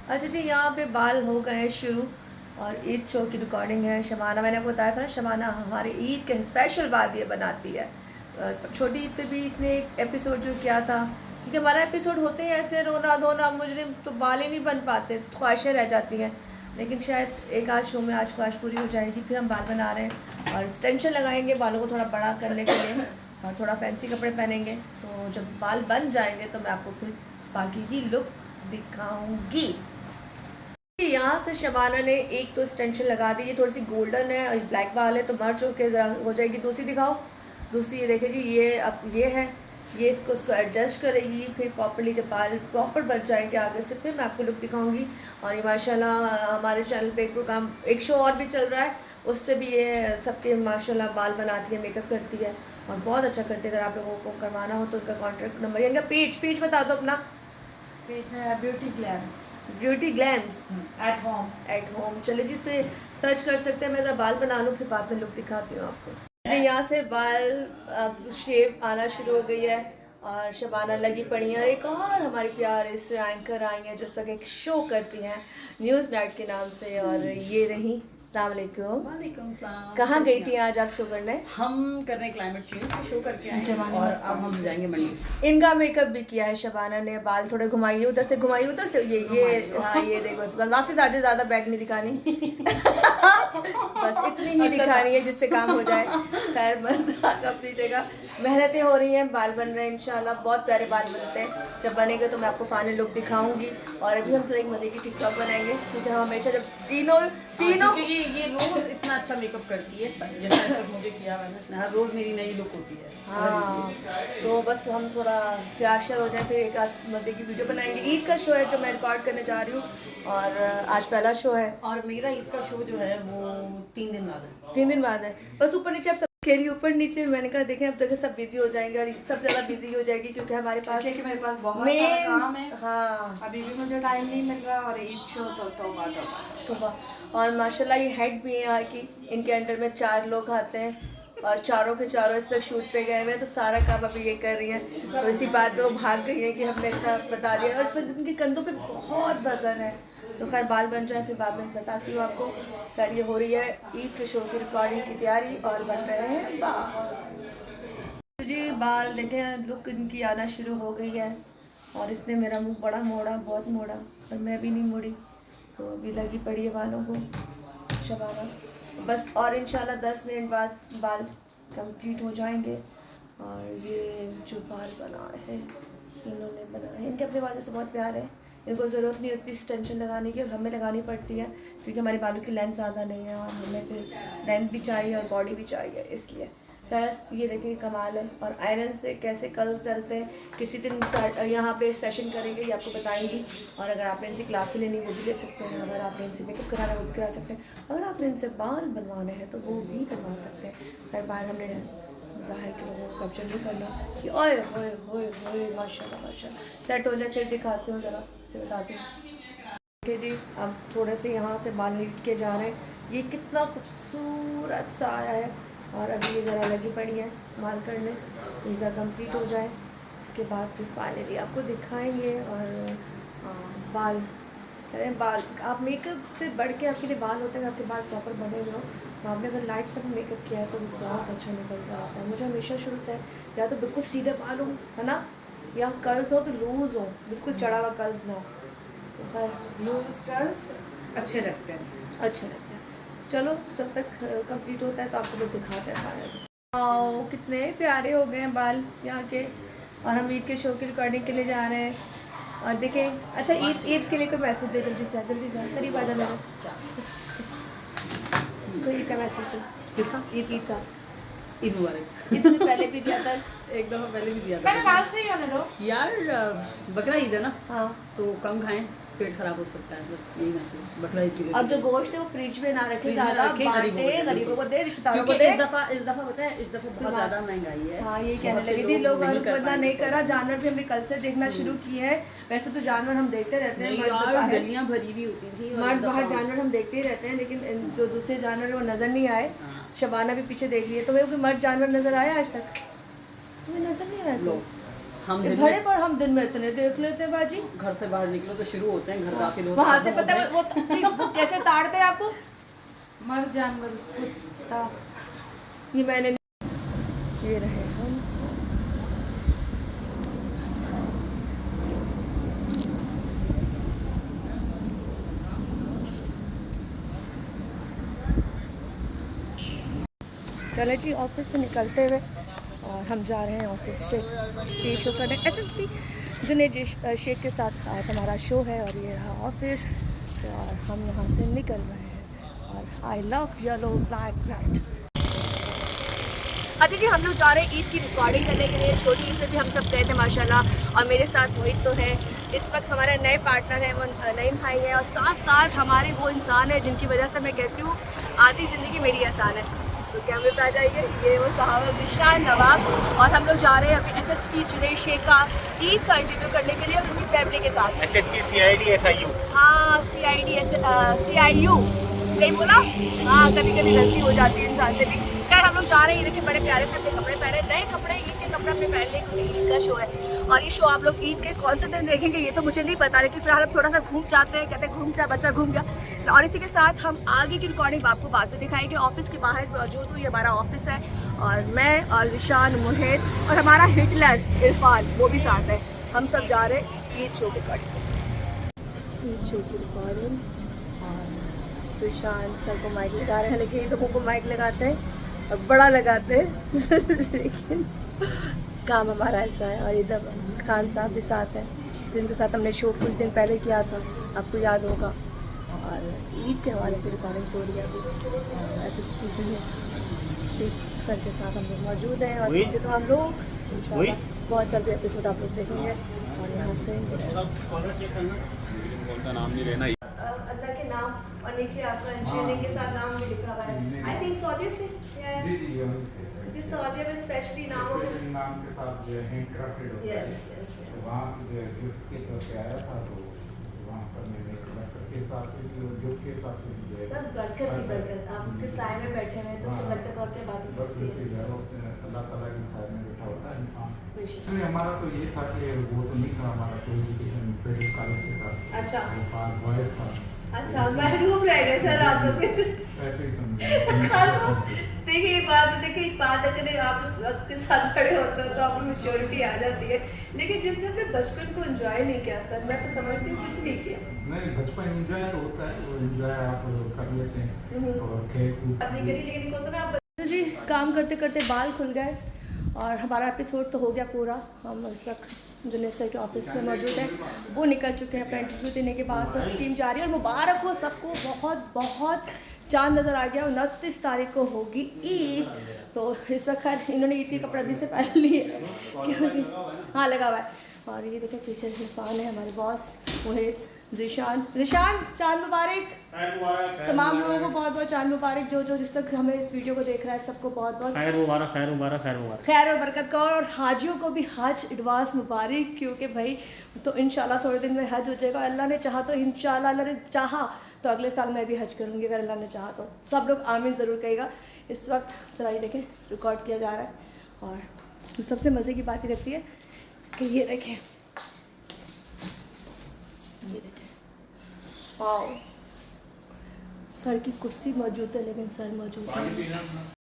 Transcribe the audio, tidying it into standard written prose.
अच्छा जी, यहाँ पे बाल हो गए हैं शुरू और ईद शो की रिकॉर्डिंग है। शबाना, मैंने आपको बताया था ना, शबाना हमारी ईद के स्पेशल बाद ये बनाती है। छोटी ईद पे भी इसने एक एपिसोड जो किया था, क्योंकि हमारा एपिसोड होते हैं ऐसे रोना धोना, मुजरिम, तो बाल ही नहीं बन पाते, ख्वाहिशें रह जाती हैं। लेकिन शायद एक आध शो में आज ख्वाहिश पूरी हो जाएगी। फिर हम बाल बना रहे हैं और एक्सटेंशन लगाएंगे बालों को थोड़ा बड़ा करने के लिए, और थोड़ा फैंसी कपड़े पहनेंगे। तो जब बाल बन जाएंगे तो मैं आपको फिर बाकी की लुक दिखाऊंगी। यहाँ से शबाना ने एक तो एक्सटेंशन लगा दी, ये थोड़ी सी गोल्डन है और ब्लैक बाल है तो मर्ज होकर ज़रा हो जाएगी। दूसरी दिखाओ, दूसरी ये देखिए जी, ये अब ये है, ये इसको एडजस्ट करेगी। फिर प्रॉपरली जब बाल प्रॉपर बच जाएंगे आगे से फिर मैं आपको लुक दिखाऊंगी। और ये माशाल्लाह हमारे चैनल पे एक प्रोग्राम, एक शो और भी चल रहा है, उससे भी ये सबके माशाल्लाह बाल बनाती है, मेकअप करती है और बहुत अच्छा करती है। अगर आप लोगों को करवाना हो तो उनका कॉन्टैक्ट नंबर, इनका पेज बता दो अपना। पेज है ब्यूटी ग्लैम्स एट होम। चलिए जी, इस पर सर्च कर सकते हैं। मैं ज़रा बाल बना लूँ फिर बाद में लुक दिखाती हूँ आपको जी। यहाँ से बाल अब शेप आना शुरू हो गई है और शबाना लगी पड़ी है। और एक और हमारी प्यारे से एंकर आई हैं जो सब एक शो करती हैं न्यूज़ नाइट के नाम से, और ये रही। अस्सलाम वालेकुम। वालेकुम सलाम। कहाँ गई थी आज आप शो करने? हम कर रहे हैं क्लाइमेट चेंज शो करके आए हैं और अब हम जाएंगे मंडी। इनका मेकअप भी किया है शबाना ने, बाल थोड़े घुमाइए उधर से, घुमाइए उधर से, ये हाँ ये देखो, बस वापस आजे, ज़्यादा बैग नहीं दिखानी बस इतनी ही दिखानी है जिससे काम हो जाए। खैर बस अपनी जगह मेहनतें हो रही हैं, बाल बन रहे हैं इंशाल्लाह, बहुत प्यारे बाल बनते हैं। जब बनेंगे तो मैं आपको फाइनल लुक दिखाऊंगी। और अभी हम थोड़ा एक मज़े की टिकटॉक बनाएंगे, क्योंकि हम हमेशा जब तीनों ये रोज इतना अच्छा मेकअप करती है, जैसे सब मुझे किया मैंने, हर रोज मेरी नई लुक होती है। हाँ, तो बस हम थोड़ा तैयार हो जाए, फिर एक आध मज़े की वीडियो बनाएंगे। ईद का शो है जो मैं रिकॉर्ड करने जा रही हूँ और आज पहला शो है। और मेरा ईद का शो जो है वो 3 दिन बाद है। 3 दिन बाद है। बस ऊपर नीचे आप सब खेली, ऊपर नीचे मैंने कहा देखें अब तक सब बिजी हो जाएंगे और सबसे ज़्यादा बिजी हो जाएगी क्योंकि हमारे पास कि मेरे पास बहुत सारा काम है। हाँ, अभी भी मुझे टाइम नहीं मिल रहा और ईद शो तो तौबा। और माशाल्लाह ये हेड भी हैं यहाँ की, इनके अंडर में 4 लोग आते हैं और चारों के चारों इस वक्त शूट पे गए हुए हैं, तो सारा काम अभी ये कर रही हैं। तो इसी बात पे वो भाग रही है कि हमने इतना बता दिया, और इस वक्त इनके कंधों पे बहुत वजन है। तो खैर बाल बन जाए फिर बाद में बताती हूँ आपको। खैर ये हो रही है ईद के शो की रिकॉर्डिंग की तैयारी और बन रहे हैं बाल जी। बाल देखें, लुक इनकी आना शुरू हो गई है और इसने मेरा मुंह बड़ा मोड़ा, बहुत मोड़ा, और मैं भी नहीं मुड़ी, तो अभी लगी पड़ी है बालों को शबाना बस। और इंशाल्लाह 10 मिनट बाद बाल कंप्लीट हो जाएंगे। और ये जो बाल बना है इन्होंने बनाए हैं, इनके अपने बालों से बहुत प्यार है, इनको ज़रूरत नहीं होती इस टेंशन लगाने की, और हमें लगानी पड़ती है क्योंकि हमारे बालों की लेंथ ज़्यादा नहीं है और हमें फिर लेंथ भी चाहिए और बॉडी भी चाहिए, इसलिए। खैर ये देखिए कमाल है। और आयरन से कैसे कर्ल्स चलते हैं, किसी दिन यहाँ पे सेशन करेंगे, ये आपको बताएंगी। और अगर आपने इनसे क्लासें लेनी वो भी ले सकते हैं, अगर आपने इनसे मेकअप कराना वो भी करा सकते हैं, अगर आपने इनसे बाल बनवाने हैं तो वो भी बनवा सकते हैं। खैर बाहर के लोगों को कैप्चर नहीं करना कि ओए होए होए होए माशाल्लाह माशाल्लाह। सेट हो जाए फिर दिखाती हूँ, ज़रा फिर बताती हूँ। देखिए जी, अब थोड़े से यहाँ से बाल नीट के जा रहे हैं। ये कितना खूबसूरत सा आया है और अभी ये ज़रा लगी पड़ी है बाल करने, वीज़ा कंप्लीट हो जाए इसके बाद फिर फाइनली आपको दिखाएंगे। और बाल करें, बाल आप मेकअप से बढ़ के आपके लिए बाल होते हैं, आपके बाल प्रॉपर बने हुए हो, तो आपने अगर लाइट से मेकअप किया है तो बहुत अच्छा निकल कर आता है। मुझे हमेशा शुरू से या तो बिल्कुल सीधे बाल हो, है ना, या कर्ल्स हो तो लूज़ हो, बिल्कुल चढ़ा हुआ कर्ल्स ना हो। तो खैर लूज कर्ल्स अच्छे लगते हैं, अच्छे लगते हैं। चलो जब तक कंप्लीट होता है तो आपको लोग दिखाते हैं। आओ कितने प्यारे हो गए हैं बाल यहाँ के। और हम ईद के शो की रिकॉर्डिंग के लिए जा रहे हैं। और देखें, अच्छा ईद के लिए कोई मैसेज दे, जल्दी से करीब आ जा मेरे, कोई ईद का मैसेज दे। किसका? ईद का। ईद मुबारक। ईद तूने पहले भी दिया था, एक दफ़ा पहले भी दिया मैंने था बाल से ही होने दो यार। बकरा ईद है ना, हाँ। तो कम खाएं, पेट खराब हो सकता है, बस यही मैसेज बकरा ईद के लिए। अब जो गोश्त है वो फ्रिज में ना रखे, फ्रिज में ज़्यादा रखे, बांटे, गरीबों को दे, रिश्तेदारों को क्योंकि दे। इस दफ़ा पता है, इस दफ़ा बहुत ज़्यादा महंगाई है। हाँ ये कहने बहुत से लगी थी लोग, नहीं कर बंदा पाएंगे। नहीं करा। जानवर भी हमने कल से देखना शुरू किए हैं। वैसे तो जानवर हम देखते रहते हैं, नहीं मर्द यार, बाहर- गलियां भरी हुई होती थी और मर्द इस बाहर दफ़ा- जानवर हम देखते ही रहते हैं, लेकिन जो दूसरे जानवर वो नज़र नहीं आए। शबाना भी पीछे देख रही है, तो मेरे को मर्द जानवर नज़र आया आज तक? तुम्हें नज़र नहीं आया? लो, हम दिन भरे में पर हम दिन में इतने देख लेते हैं बाजी। घर से बाहर निकलो तो शुरू होते हैं, घर दाखिल होते वहाँ से पता है वो कैसे ताड़ते हैं आपको? मर जानवर कुत्ता। ये मैंने ये रहे हम। चले जी ऑफिस से निकलते हुए और हम जा रहे हैं ऑफिस से टी शो करने। एसएसपी जुनैद शेख के साथ आज हमारा शो है और ये रहा ऑफिस और हम यहाँ से निकल रहे हैं। और I love yellow black red. अच्छा जी, हम लोग जा रहे हैं ईद की रिकॉर्डिंग करने के लिए। छोटी ईद में भी हम सब गए थे माशाल्लाह और मेरे साथ मोहित तो है। इस वक्त हमारे नए पार्टनर हैं, वो नईम भाई हैं और साथ साथ हमारे वो इंसान है जिनकी वजह से मैं कहती हूँ आधी ज़िंदगी मेरी आसान है। तो कैमरे पे आ जाइए, ये वो साहब है जिशान नवाब और हम लोग जा रहे हैं अभी एसएसपी जुनैद शेख का ईद का इंटरव्यू करने के लिए और उनकी फैमिली के साथ। SSP CID SIU। हाँ CIU सही बोला? हाँ, कभी कभी गलती हो जाती है इंसान से भी। खैर हम लोग जा रहे हैं, ये देखिए बड़े प्यारे से अपने कपड़े पहने, नए कपड़े, ईद के कपड़े अपने पहन लें क्योंकि ईद का शो है। और ये शो आप लोग ईद के कौन से दिन देखेंगे ये तो मुझे नहीं पता, लेकिन फिलहाल हम थोड़ा सा घूम जाते हैं, कहते हैं घूम जा बच्चा घूम गया। और इसी के साथ हम आगे की रिकॉर्डिंग आपको बाद में दिखाएंगे। ऑफिस के बाहर मौजूद हूँ, ये हमारा ऑफिस है और मैं और जिशान, मोहित और हमारा हिटलर इरफान वो भी साथ है। हम सब जा रहे हैं ईद शो की रिकॉर्डिंग, ईद शो की रिकॉर्डिंग। और जिशान सर को माइक लगा रहे हैं, लेकिन इन लोगों को माइक लगाते हैं और बड़ा लगाते हैं लेकिन काम हमारा ऐसा है। और इधर खान साहब भी साथ हैं जिनके साथ हमने शो कुछ दिन पहले किया था, आपको याद होगा। और ईद के हवाले से रिकॉर्डिंग हो रही है अभी। SSP जुनैद शेख सर के साथ हम लोग मौजूद हैं और नीचे तो हम लोग इंशाल्लाह बहुत जल्दी एपिसोड आप लोग देखेंगे। और यहाँ से नाम नहीं लेना। अल्लाह के नाम और नीचे आपका इंजीनियरिंग के साथ नाम भी लिखा हुआ है। आई थिंक सऊदी से जी वहीं से है। कि सऊदी में स्पेशली नाम हो स्पेशली नाम के साथ जो है हैंडक्राफ्टेड होता है। तो वहाँ से जो है गिफ्ट के तौर पे आया था, तो वहाँ पर मैंने बरकत के हिसाब से भी और गिफ्ट के हिसाब से भी जो है सब बरकत ही बरकत। आप उसके साय में बैठे हुए हैं तो सब बरकत और क्या बात हो बस सकती वैसे है। ही है, अल्लाह ताला की साय में बैठा होता है इंसान। बेशक। इसमें हमारा तो ये था कि वो तो नहीं था, हमारा तो एजुकेशन फेडरल कॉलेज से था। अच्छा। वो पास बॉयज था। अच्छा, महरूम रह गए सर आप तो फिर। ऐसे ही समझे। देखिए एक बात है, चलिए आप वक्त के साथ बड़े होते हो तो आपको मैच्योरिटी आ जाती है, लेकिन जिसने अपने बचपन को एंजॉय नहीं किया सर, मैं तो समझती हूँ कुछ नहीं किया। नहीं, बचपन एंजॉय होता है, वो एंजॉय आप कर लेते हैं और खेल कूद अपनी करी, लेकिन इनको तो ना आप जी काम करते करते बाल खुल गए और हमारा एपिसोड तो हो गया पूरा। हम इस वक्त जुनैद सर के ऑफिस में मौजूद हैं, वो निकल चुके हैं अपना इंटरव्यू देने के बाद। बस टीम जा रही है और मुबारक हो सबको, बहुत बहुत चांद नज़र आ गया। 29 तारीख को होगी ईद, तो इस वक्त इन्होंने ईद के कपड़े अभी से पहन लिए क्योंकि हाँ लगा हुआ है। और ये देखें पीछे इरफान है हमारे बॉस, मोहित, जिशान चांद मुबारक। तमाम लोगों को बहुत बहुत चांद मुबारक, जो जिस तक हमें इस वीडियो को देख रहा है सबको बहुत बहुत खैर मुबारक, खैर मुबारक, खैर मुबारक। खैर और बरकत का। और हाजियों को भी हज एडवांस मुबारक, क्योंकि भाई तो इंशाल्लाह थोड़े दिन में हज हो जाएगा। अल्लाह ने चाहा तो इंशाल्लाह, अल्लाह ने चाहा तो अगले साल मैं भी हज करूँगी, अगर अल्लाह ने चाहा तो। सब लोग आमीन ज़रूर कहेगा। इस वक्त जरा ये देखें रिकॉर्ड किया जा रहा है और सबसे मज़े की बात ये रहती है कि ये देखें, ये देखें, वाओ, सर की कुर्सी मौजूद है लेकिन सर मौजूद नहीं।